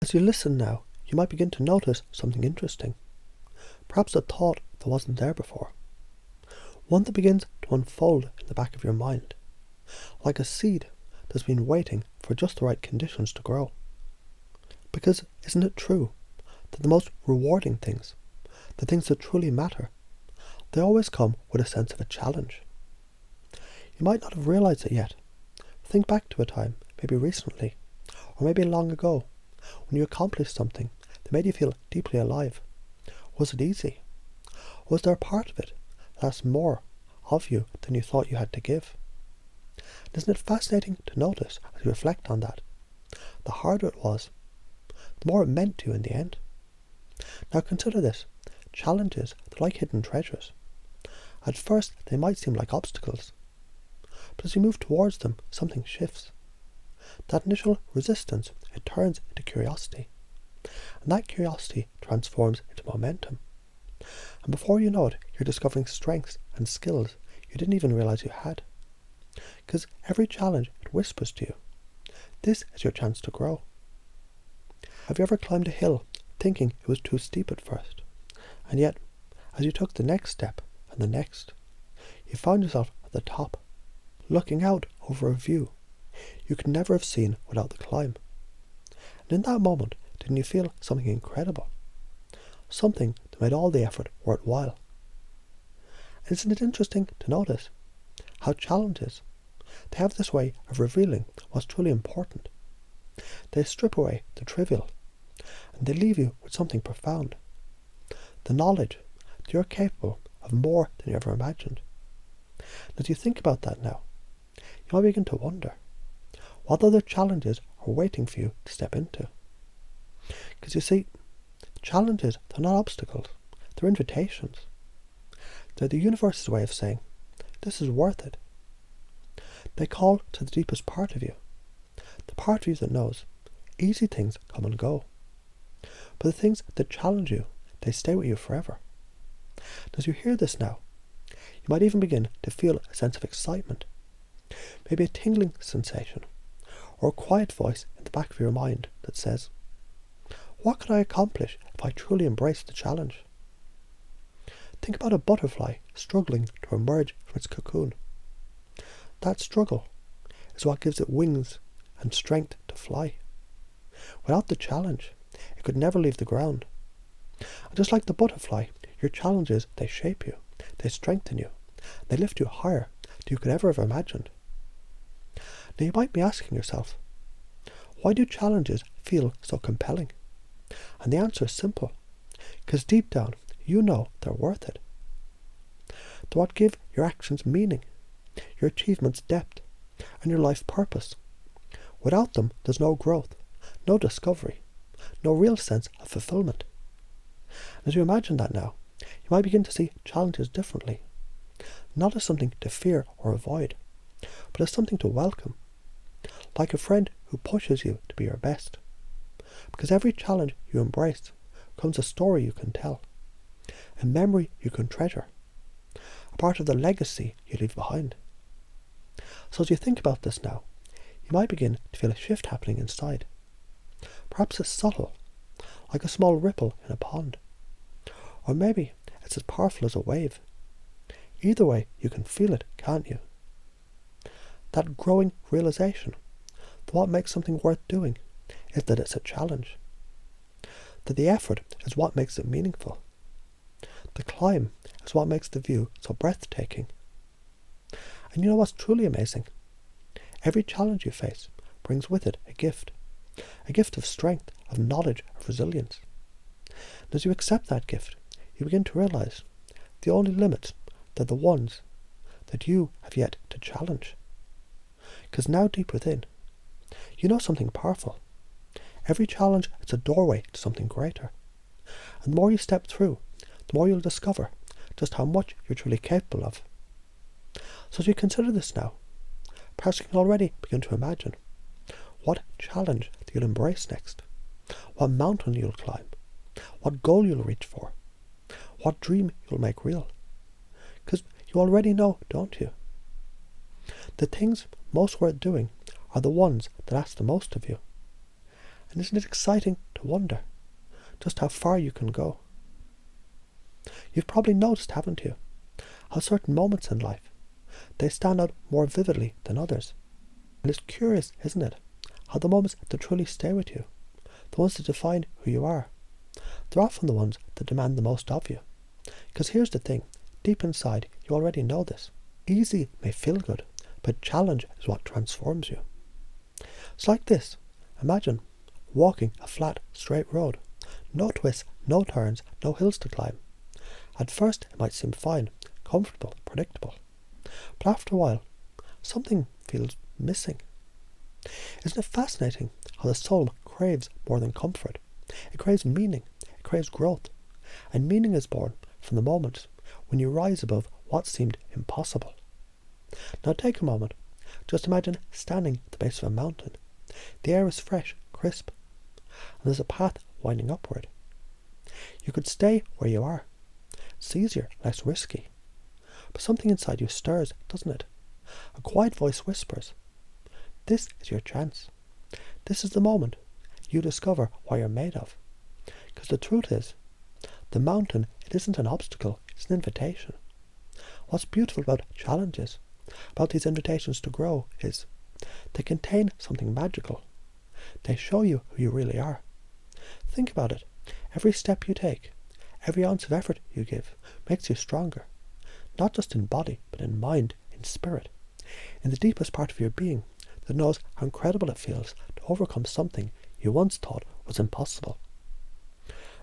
As you listen now, you might begin to notice something interesting. Perhaps a thought that wasn't there before. One that begins to unfold in the back of your mind, like a seed that's been waiting for just the right conditions to grow. Because isn't it true that the most rewarding things, the things that truly matter, they always come with a sense of a challenge? You might not have realized it yet. Think back to a time, maybe recently, or maybe long ago, when you accomplished something that made you feel deeply alive. Was it easy? Was there a part of it that asked more of you than you thought you had to give? Isn't it fascinating to notice as you reflect on that? The harder it was, the more it meant to you in the end. Now consider this. Challenges, they're like hidden treasures. At first they might seem like obstacles, but as you move towards them, something shifts. That initial resistance, it turns into curiosity. And that curiosity transforms into momentum. And before you know it, you're discovering strengths and skills you didn't even realize you had. Because every challenge, it whispers to you, this is your chance to grow. Have you ever climbed a hill thinking it was too steep at first? And yet, as you took the next step and the next, you found yourself at the top, looking out over a view you could never have seen without the climb. And in that moment, didn't you feel something incredible? Something that made all the effort worthwhile. And isn't it interesting to notice how challenges, they have this way of revealing what's truly important. They strip away the trivial, and they leave you with something profound. The knowledge that you're capable of more than you ever imagined. And as you think about that now, you might begin to wonder what other challenges are waiting for you to step into. Because you see, challenges, they're not obstacles, they're invitations. They're the universe's way of saying, this is worth it. They call to the deepest part of you, the part of you that knows easy things come and go. But the things that challenge you, they stay with you forever. And as you hear this now, you might even begin to feel a sense of excitement, maybe a tingling sensation, or a quiet voice in the back of your mind that says, what could I accomplish if I truly embrace the challenge? Think about a butterfly struggling to emerge from its cocoon. That struggle is what gives it wings and strength to fly. Without the challenge, it could never leave the ground. And just like the butterfly, your challenges, they shape you, they strengthen you, they lift you higher than you could ever have imagined. Now you might be asking yourself, why do challenges feel so compelling? And the answer is simple, because deep down you know they're worth it. They're what give your actions meaning, your achievements depth, and your life purpose. Without them, there's no growth, no discovery, no real sense of fulfillment. As you imagine that now, you might begin to see challenges differently, not as something to fear or avoid, but as something to welcome, like a friend who pushes you to be your best. Because every challenge you embrace becomes a story you can tell, a memory you can treasure, a part of the legacy you leave behind. So as you think about this now, you might begin to feel a shift happening inside. Perhaps it's subtle, like a small ripple in a pond. Or maybe it's as powerful as a wave. Either way, you can feel it, can't you? That growing realization that what makes something worth doing is that it's a challenge. That the effort is what makes it meaningful. The climb is what makes the view so breathtaking. And you know what's truly amazing? Every challenge you face brings with it a gift of strength, of knowledge, of resilience. And as you accept that gift, you begin to realize the only limits are the ones that you have yet to challenge. Because now deep within, you know something powerful. Every challenge is a doorway to something greater. And the more you step through, the more you'll discover just how much you're truly capable of. So as you consider this now, perhaps you can already begin to imagine what challenge that you'll embrace next, what mountain you'll climb, what goal you'll reach for, what dream you'll make real. Because you already know, don't you? The things most worth doing are the ones that ask the most of you. And isn't it exciting to to wonder just how far you can go. You've probably noticed, haven't you, how certain moments in life, they stand out more vividly than others. And it's curious, isn't it, how the moments that truly stay with you, the ones that define who you are, they're often the ones that demand the most of you. Because here's the thing, deep inside you already know this. Easy may feel good, but challenge is what transforms you. It's like this. Imagine walking a flat, straight road. No twists, no turns, no hills to climb. At first it might seem fine, comfortable, predictable. But after a while, something feels missing. Isn't it fascinating how the soul craves more than comfort? It craves meaning, it craves growth. And meaning is born from the moment when you rise above what seemed impossible. Now take a moment. Just imagine standing at the base of a mountain. The air is fresh, crisp, and there's a path winding upward. You could stay where you are. It's easier, less risky. But something inside you stirs, doesn't it? A quiet voice whispers, "This is your chance. This is the moment you discover what you're made of." Because the truth is, the mountain, it isn't an obstacle, it's an invitation. What's beautiful about challenges, about these invitations to grow, is they contain something magical. They show you who you really are. Think about it. Every step you take, every ounce of effort you give, makes you stronger. Not just in body, but in mind, in spirit. In the deepest part of your being that knows how incredible it feels to overcome something you once thought was impossible.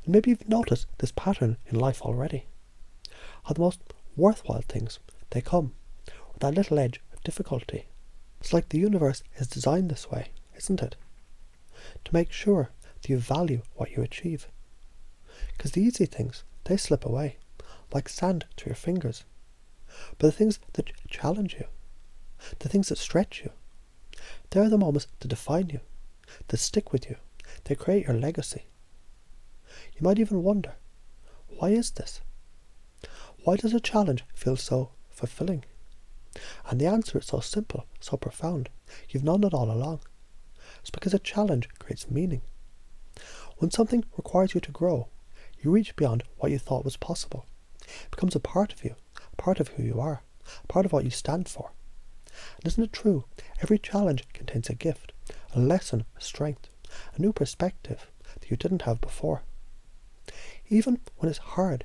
And maybe you've noticed this pattern in life already. How the most worthwhile things, they come with that little edge of difficulty. It's like the universe is designed this way, isn't it? To make sure that you value what you achieve. Because the easy things, they slip away, like sand through your fingers. But the things that challenge you, the things that stretch you, they're the moments that define you, that stick with you, they create your legacy. You might even wonder, why is this? Why does a challenge feel so fulfilling? And the answer is so simple, so profound. You've known it all along. It's because a challenge creates meaning. When something requires you to grow, you reach beyond what you thought was possible. It becomes a part of you, a part of who you are, a part of what you stand for. And isn't it true? Every challenge contains a gift, a lesson, a strength, a new perspective that you didn't have before. Even when it's hard,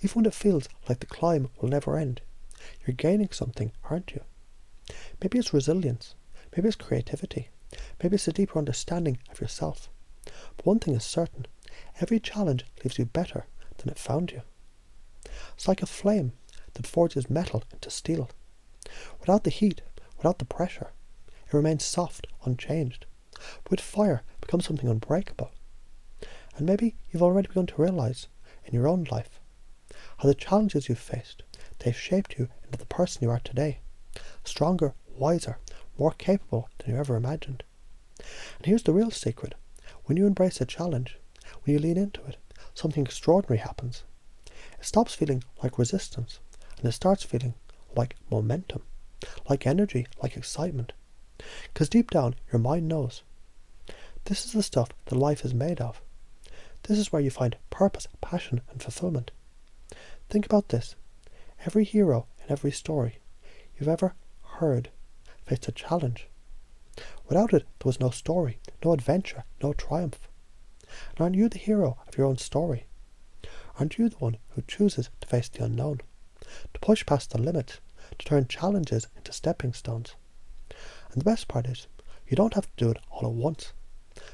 even when it feels like the climb will never end, you're gaining something, aren't you? Maybe it's resilience, maybe it's creativity, maybe it's a deeper understanding of yourself. But one thing is certain, every challenge leaves you better than it found you. It's like a flame that forges metal into steel. Without the heat, without the pressure, it remains soft, unchanged. But with fire, it becomes something unbreakable. And maybe you've already begun to realise in your own life how the challenges you've faced, they've shaped you into the person you are today. Stronger, wiser, more capable than you ever imagined. And here's the real secret. When you embrace a challenge, when you lean into it, something extraordinary happens. It stops feeling like resistance, and it starts feeling like momentum, like energy, like excitement. Because deep down, your mind knows. This is the stuff that life is made of. This is where you find purpose, passion, and fulfillment. Think about this. Every hero in every story you've ever heard faced a challenge. Without it, there was no story, no adventure, no triumph. And aren't you the hero of your own story? Aren't you the one who chooses to face the unknown, to push past the limits, to turn challenges into stepping stones? And the best part is, you don't have to do it all at once,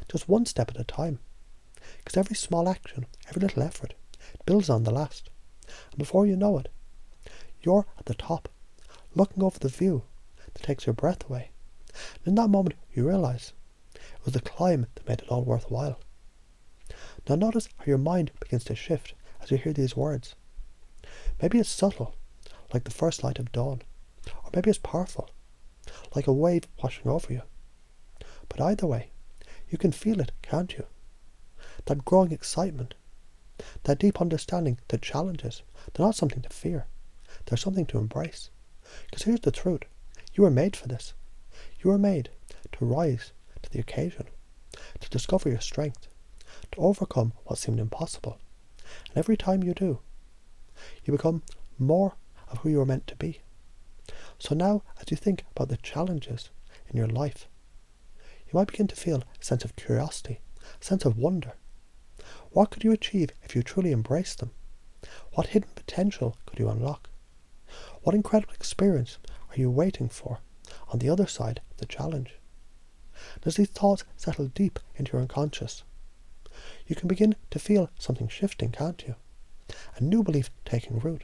just one step at a time. Because every small action, every little effort, it builds on the last. And before you know it, you're at the top, looking over the view that takes your breath away. And in that moment, you realise it was the climb that made it all worthwhile. Now notice how your mind begins to shift as you hear these words. Maybe it's subtle, like the first light of dawn, or maybe it's powerful, like a wave washing over you. But either way, you can feel it, can't you? That growing excitement, that deep understanding that challenges, they're not something to fear, they're something to embrace. Because here's the truth, you were made for this. You were made to rise to the occasion, to discover your strength, to overcome what seemed impossible. And every time you do, you become more of who you were meant to be. So now, as you think about the challenges in your life, you might begin to feel a sense of curiosity, a sense of wonder. What could you achieve if you truly embraced them? What hidden potential could you unlock? What incredible experience are you waiting for on the other side of the challenge? As these thoughts settle deep into your unconscious, you can begin to feel something shifting, can't you? A new belief taking root.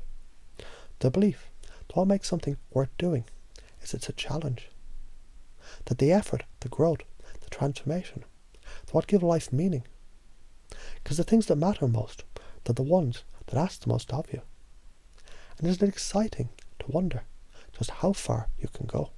The belief that what makes something worth doing is it's a challenge. That the effort, the growth, the transformation, that what give life meaning. Because the things that matter most, they're the ones that ask the most of you. And isn't it exciting to wonder just how far you can go?